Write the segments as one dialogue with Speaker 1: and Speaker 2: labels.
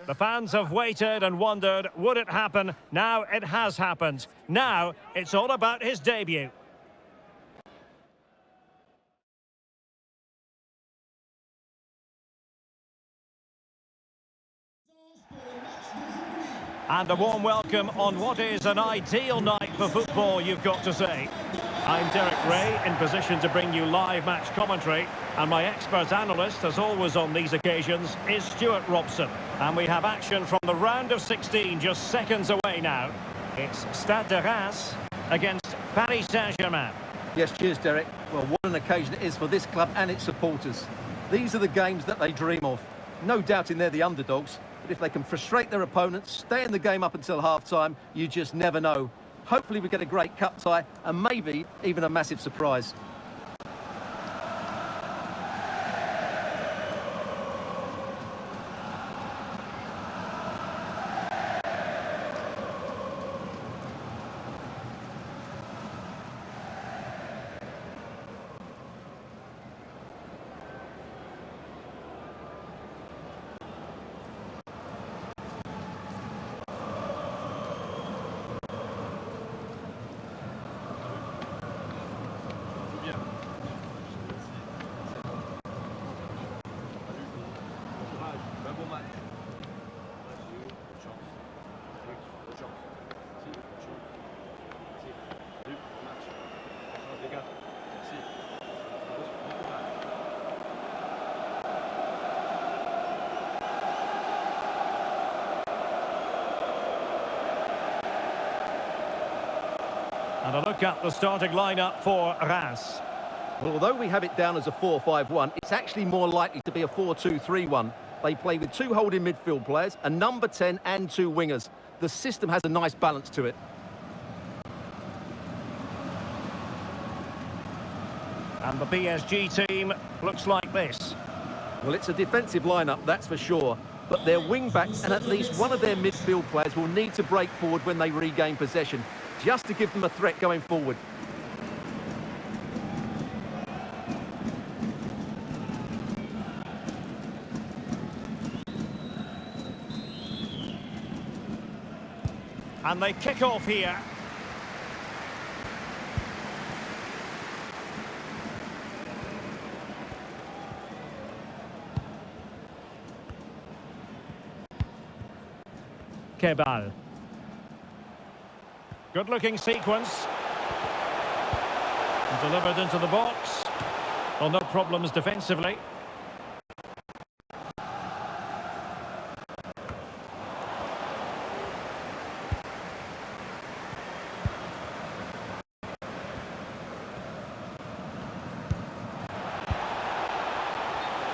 Speaker 1: The fans have waited and wondered, would it happen? Now it has happened. Now it's all about his debut. And a warm welcome on what is an ideal night for football, you've got to say. I'm Derek Ray, in position to bring you live match commentary. And my expert analyst, as always on these occasions, is Stuart Robson. And we have action from the round of 16, just seconds away now. It's Stade de Reims against Paris Saint-Germain.
Speaker 2: Yes, cheers, Derek. Well, what an occasion it is for this club and its supporters. These are the games that they dream of. No doubting they're the underdogs, but if they can frustrate their opponents, stay in the game up until half-time, you just never know. Hopefully we get a great cup tie and maybe even a massive surprise.
Speaker 1: And a look at the starting lineup for Reims.
Speaker 2: Well, although we have it down as a 4-5-1, it's actually more likely to be a 4-2-3-1. They play with two holding midfield players, a number 10 and two wingers. The system has a nice balance to it.
Speaker 1: And the PSG team looks like this.
Speaker 2: Well, it's a defensive lineup, that's for sure. But their wing-backs and at least one of their midfield players will need to break forward when they regain possession, just to give them a threat going forward.
Speaker 1: And they kick off here. Keybord. Good-looking sequence. And delivered into the box. Well, no problems defensively.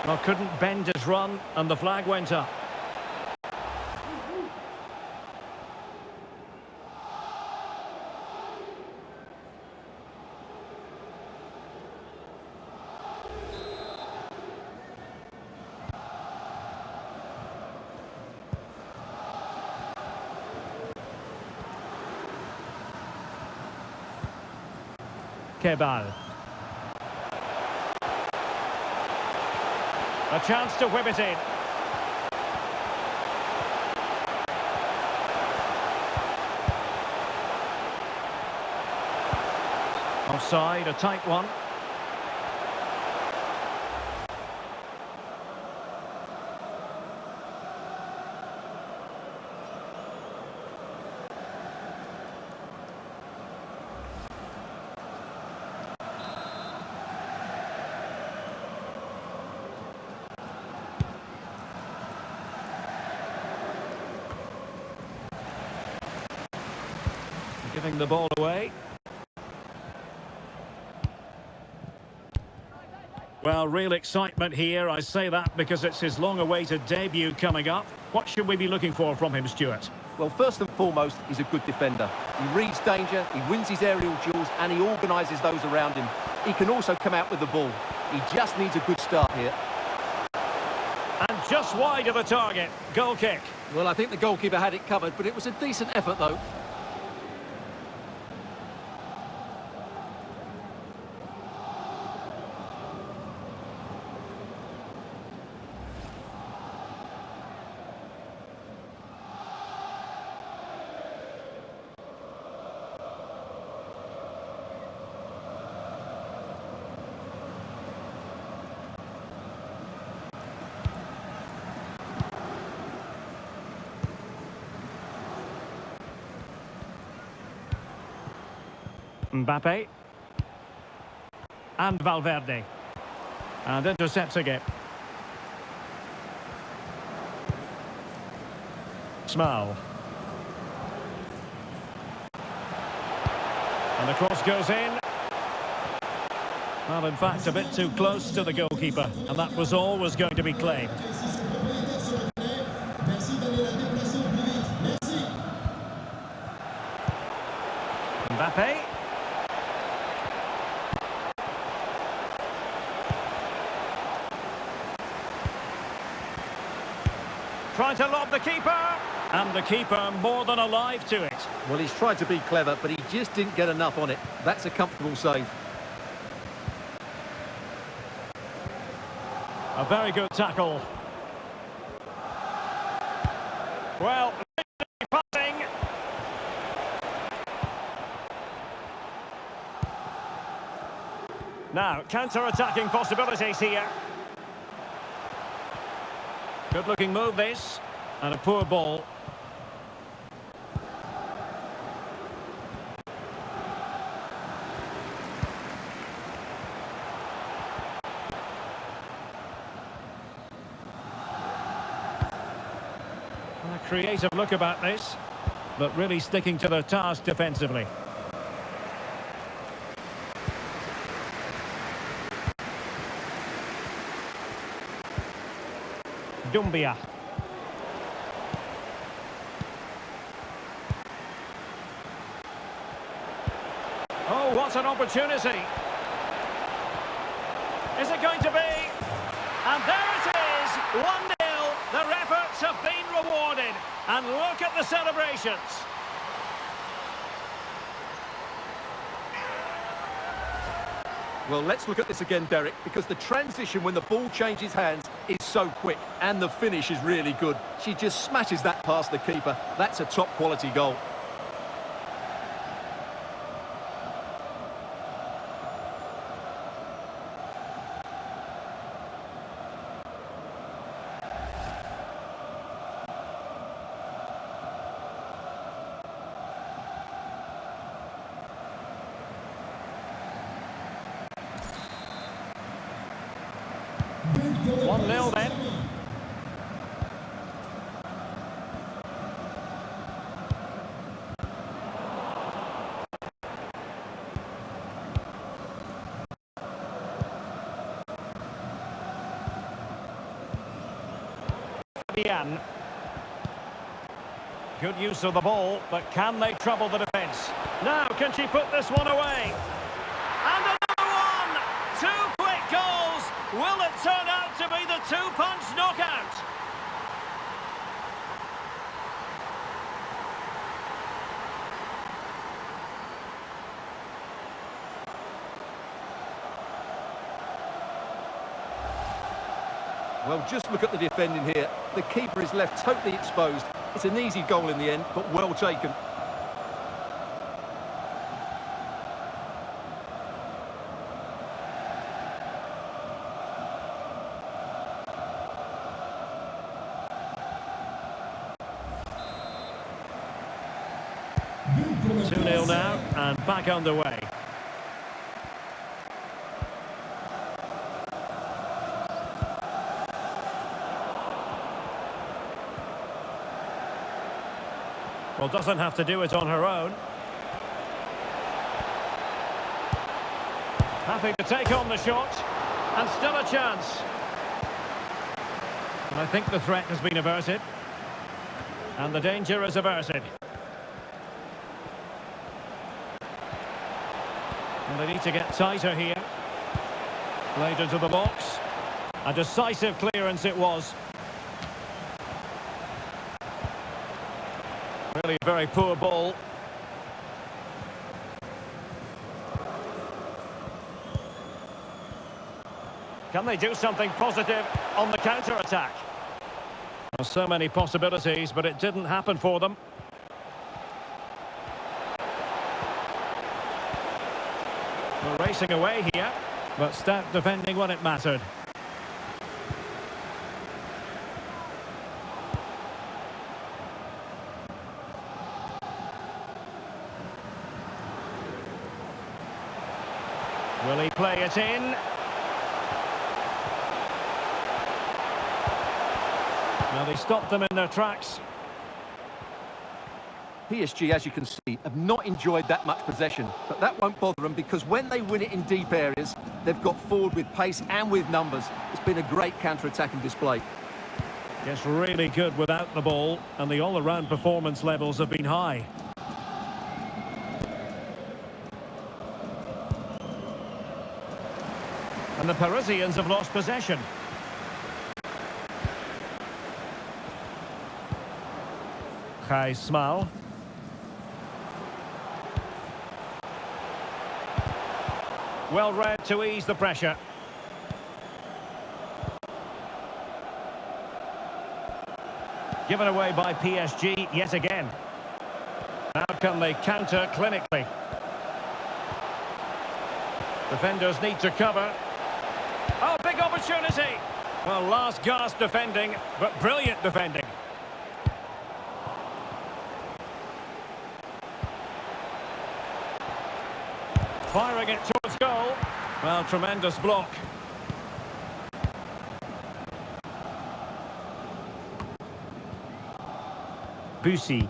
Speaker 1: Well, couldn't bend his run, and the flag went up. Keybord. A chance to whip it in. Offside, a tight one. Giving the ball away. Well, real excitement here. I say that because it's his long-awaited debut coming up. What should we be looking for from him, Stuart?
Speaker 2: Well, first and foremost, he's a good defender. He reads danger, he wins his aerial duels, and he organises those around him. He can also come out with the ball. He just needs a good start here.
Speaker 1: And just wide of the target. Goal kick.
Speaker 2: Well, I think the goalkeeper had it covered, but it was a decent effort, though.
Speaker 1: Mbappe. And Valverde. And intercepts again. Small. And the cross goes in. Well, in fact, a bit too close to the goalkeeper, and that was always going to be claimed. Mbappe. Trying to lob the keeper. And the keeper more than alive to it.
Speaker 2: Well, he's tried to be clever, but he just didn't get enough on it. That's a comfortable save.
Speaker 1: A very good tackle. Well, passing. Now, counter-attacking possibilities here. Good-looking move, this. And a poor ball. A creative look about this, but really sticking to their task defensively. Dumbia. Oh, what an opportunity. Is it going to be? And there it is, 1-0. Their efforts have been rewarded. And look at the celebrations.
Speaker 2: Well, let's look at this again, Derek, because the transition when the ball changes hands is so quick, and the finish is really good. She just smashes that past the keeper. That's a top-quality goal.
Speaker 1: One 0 then. Fabian. Good use of the ball, but can they trouble the defence? Now, can she put this one away? And another one! Two quick goals! Will it turn out to be the two-punch knockout?
Speaker 2: Well, just look at the defending here. The keeper is left totally exposed. It's an easy goal in the end, but well taken.
Speaker 1: Two 0 now, and back underway. Well, doesn't have to do it on her own. Happy to take on the shot, and still a chance. And I think the threat has been averted, and the danger is averted. And they need to get tighter here. Played into the box. A decisive clearance it was. Really very poor ball. Can they do something positive on the counter-attack? Well, so many possibilities, but it didn't happen for them. We're racing away here, but stout defending when it mattered. play it in. Now they stopped them in their tracks.
Speaker 2: PSG, as you can see, have not enjoyed that much possession, but that won't bother them because when they win it in deep areas, they've got forward with pace and with numbers. It's been a great counter-attacking display.
Speaker 1: Yes, really good without the ball, and the all-around performance levels have been high. And the Parisians have lost possession. Small. Well read to ease the pressure. Given away by PSG yet again. How can they counter clinically? Defenders need to cover. Oh, big opportunity! Well, last gasp defending, but brilliant defending. Firing it towards goal. Well, tremendous block. Bussy.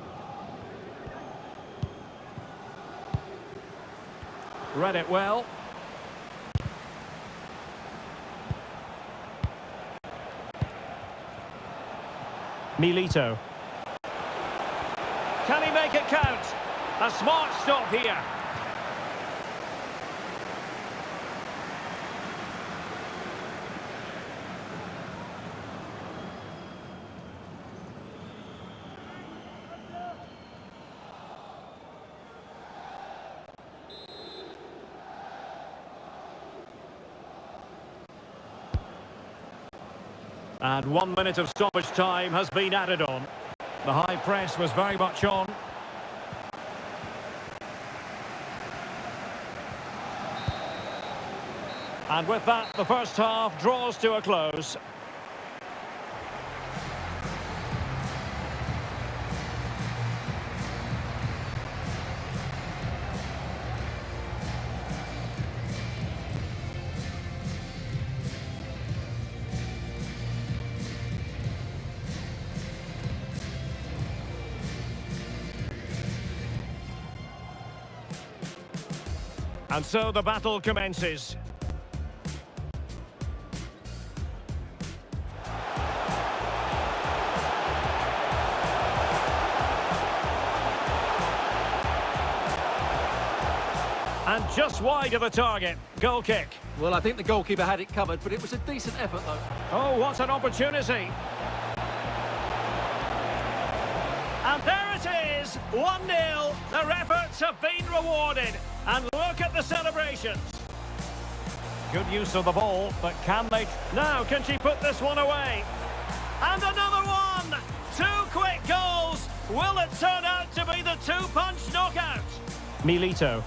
Speaker 1: Read it well. Milito. Can he make it count? A smart stop here. And 1 minute of stoppage time has been added on. The high press was very much on. And with that, the first half draws to a close. And so the battle commences. And just wide of the target. Goal kick.
Speaker 2: Well, I think the goalkeeper had it covered, but it was a decent effort, though.
Speaker 1: Oh, what an opportunity. And there it is, 1-0. Their efforts have been rewarded. And look at the celebrations. Good use of the ball, but can they... Now, can she put this one away? And another one! 2 quick goals! Will it turn out to be the 2-punch knockout? Milito.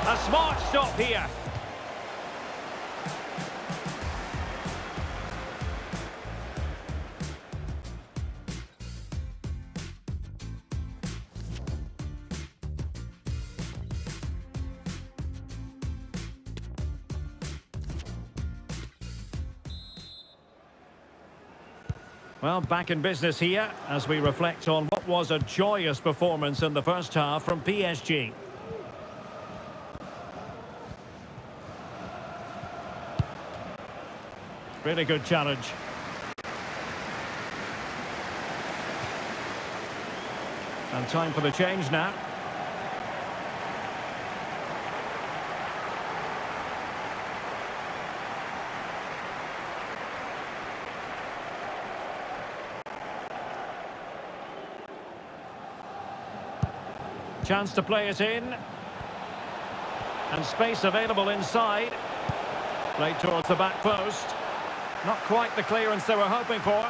Speaker 1: A smart stop here. Well, back in business here as we reflect on what was a joyous performance in the first half from PSG. Really good challenge. And time for the change now. Chance to play it in. And space available inside. Played towards the back post. Not quite the clearance they were hoping for.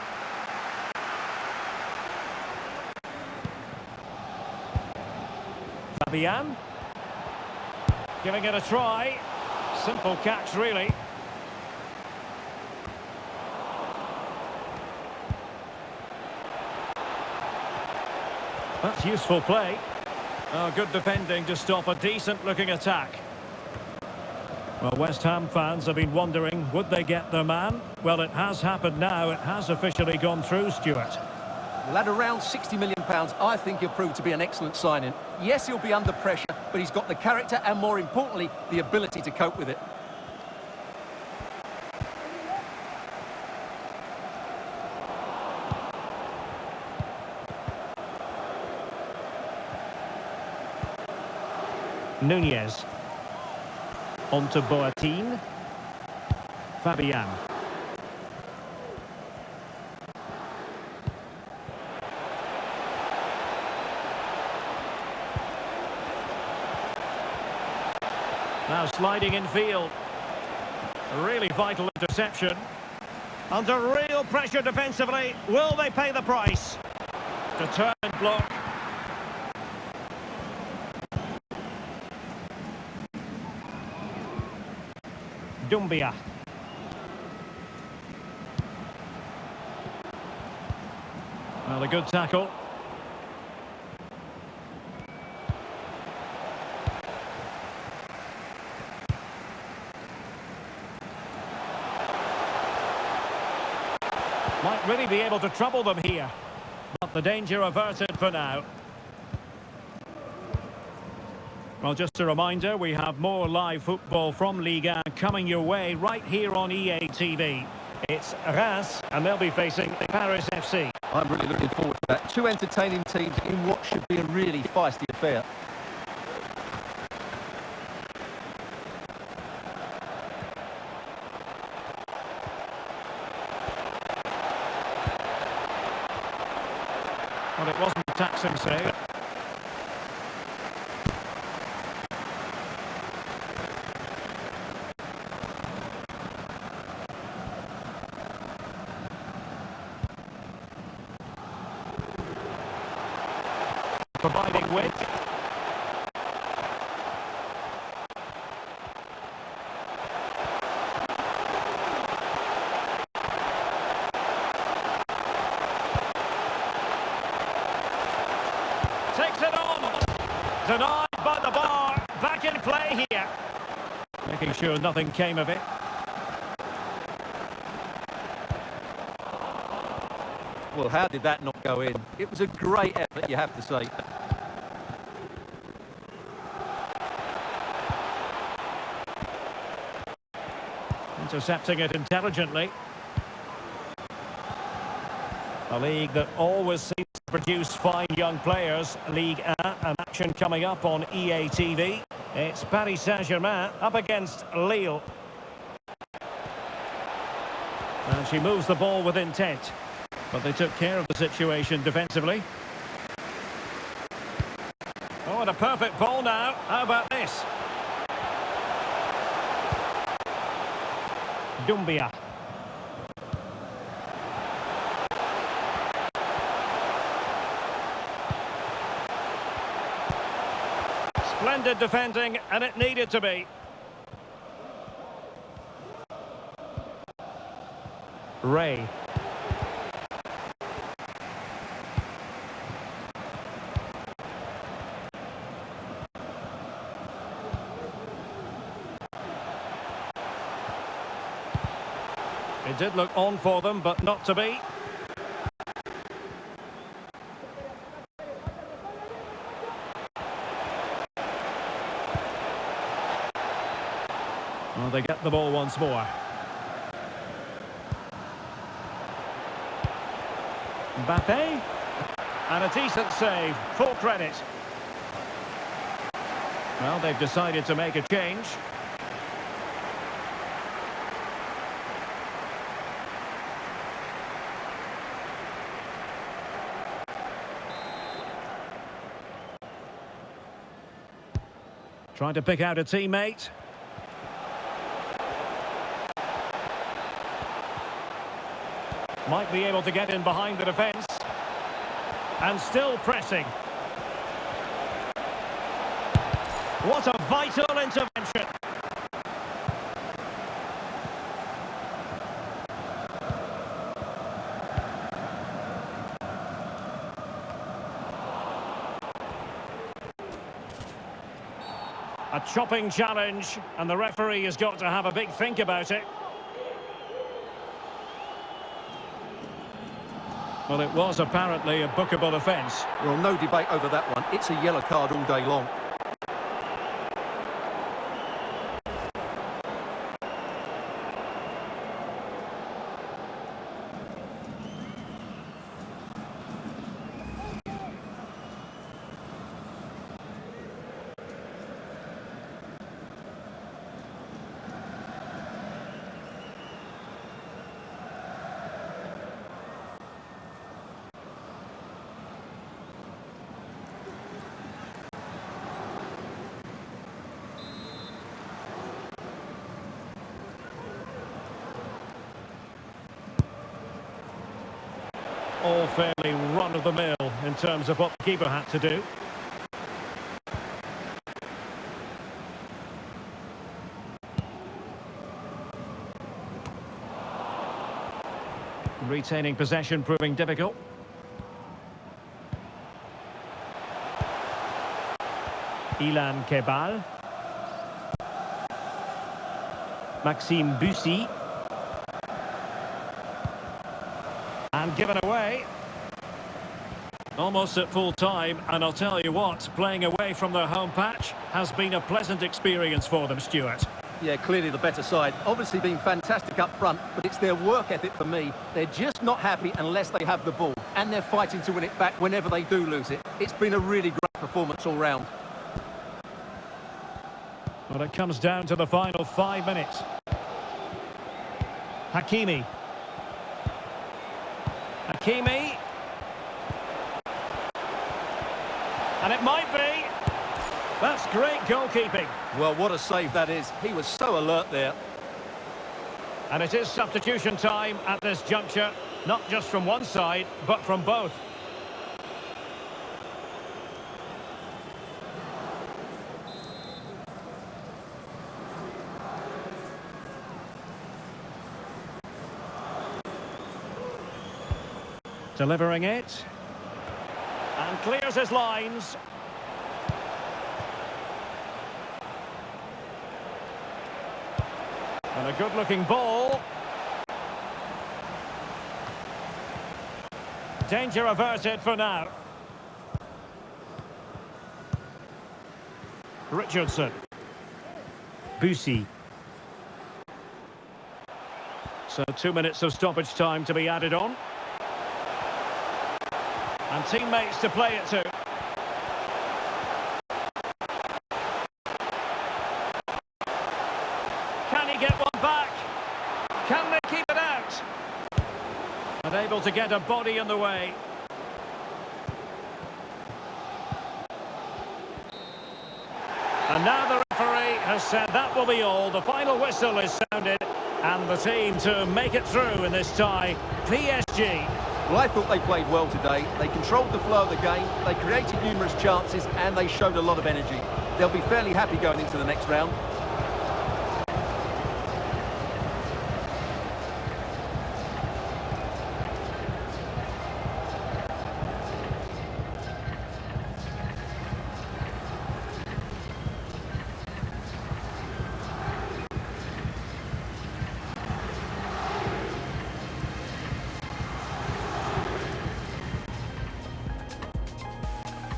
Speaker 1: Fabian. Giving it a try. Simple catch, really. That's useful play. Oh, good defending to stop a decent-looking attack. Well, West Ham fans have been wondering, would they get their man? Well, it has happened now. It has officially gone through, Stuart.
Speaker 2: Well, at around £60 million, I think he'll prove to be an excellent signing. Yes, he'll be under pressure, but he's got the character and, more importantly, the ability to cope with it.
Speaker 1: Nunez. On to Boateng. Fabian. Now sliding in field. A really vital interception. Under real pressure defensively. Will they pay the price? Determined block. Dumbia. Well, a good tackle. Might really be able to trouble them here. But the danger averted for now. Well, just a reminder, we have more live football from Liga coming your way right here on EA TV. It's Reims, and they'll be facing Paris FC.
Speaker 2: I'm really looking forward to that. Two entertaining teams in what should be a really feisty affair.
Speaker 1: Well, it wasn't a taxing save. Providing width. Takes it on. Denied by the bar. Back in play here. Making sure nothing came of it.
Speaker 2: Well, how did that not go in? It was a great effort, you have to say.
Speaker 1: Intercepting it intelligently. A league that always seems to produce fine young players. Ligue 1, an action coming up on EA TV. It's Paris Saint-Germain up against Lille. And she moves the ball with intent. But they took care of the situation defensively. Oh, and a perfect ball now. How about this? Dumbia. Splendid defending, and it needed to be. Ray. It did look on for them, but not to be. Well, they get the ball once more. Mbappe. And a decent save. Full credit. Well, they've decided to make a change. Trying to pick out a teammate. Might be able to get in behind the defence. And still pressing. What a vital intervention. A chopping challenge, and the referee has got to have a big think about it. Well, it was apparently a bookable offence.
Speaker 2: Well, no debate over that one. It's a yellow card all day long.
Speaker 1: All fairly run-of-the-mill in terms of what the keeper had to do. Retaining possession proving difficult. Ilan Kebal. Maxime Bussy. And given away. Almost at full time, and I'll tell you what, playing away from their home patch has been a pleasant experience for them, Stuart.
Speaker 2: Yeah, clearly the better side. Obviously been fantastic up front, but it's their work ethic for me. They're just not happy unless they have the ball, and they're fighting to win it back whenever they do lose it. It's been a really great performance all round.
Speaker 1: Well, it comes down to the final 5 minutes. Hakimi. Hakimi. And it might be. That's great goalkeeping.
Speaker 2: Well, what a save that is. He was so alert there.
Speaker 1: And it is substitution time at this juncture, not just from one side, but from both. Delivering it. And clears his lines. And a good-looking ball. Danger averted for now. Richardson. Bussy. So 2 minutes of stoppage time to be added on. And teammates to play it to. Can he get one back? Can they keep it out? Unable to get a body in the way. And now the referee has said that will be all. The final whistle is sounded. And the team to make it through in this tie, PSG.
Speaker 2: Well, I thought they played well today. They controlled the flow of the game, they created numerous chances, and they showed a lot of energy. They'll be fairly happy going into the next round.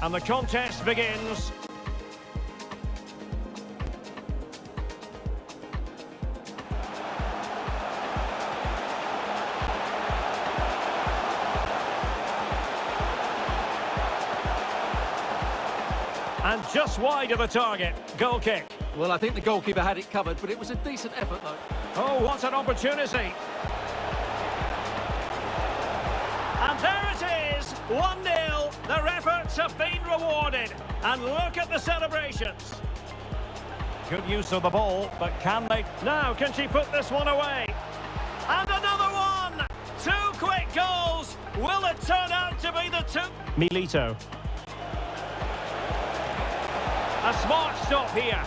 Speaker 1: And the contest begins. And just wide of the target. Goal kick.
Speaker 2: Well, I think the goalkeeper had it covered, but it was a decent effort, though.
Speaker 1: Oh, what an opportunity. And there it is, 1-0. Their efforts have been rewarded. And look at the celebrations. Good use of the ball, but can they? Now, can she put this one away? And another one! 2 quick goals. Will it turn out to be the 2? Milito. A smart stop here.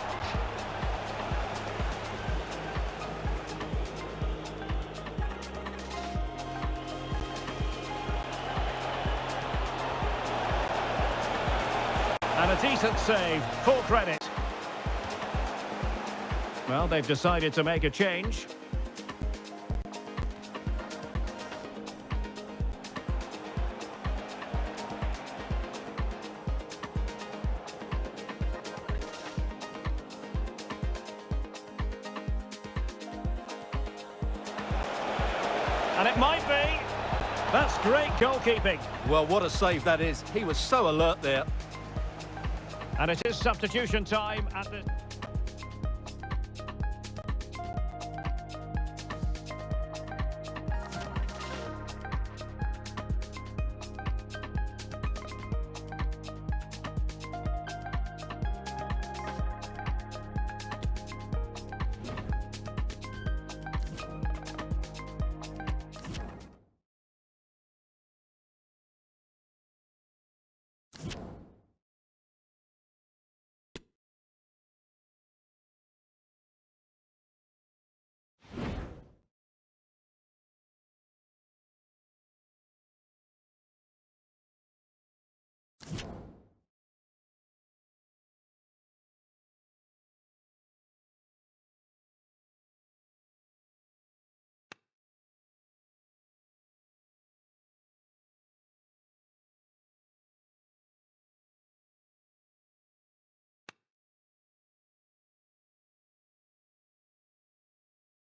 Speaker 1: And a decent save, full credit. Well, they've decided to make a change. And it might be. That's great goalkeeping.
Speaker 2: Well, what a save that is. He was so alert there.
Speaker 1: And it is substitution time at the...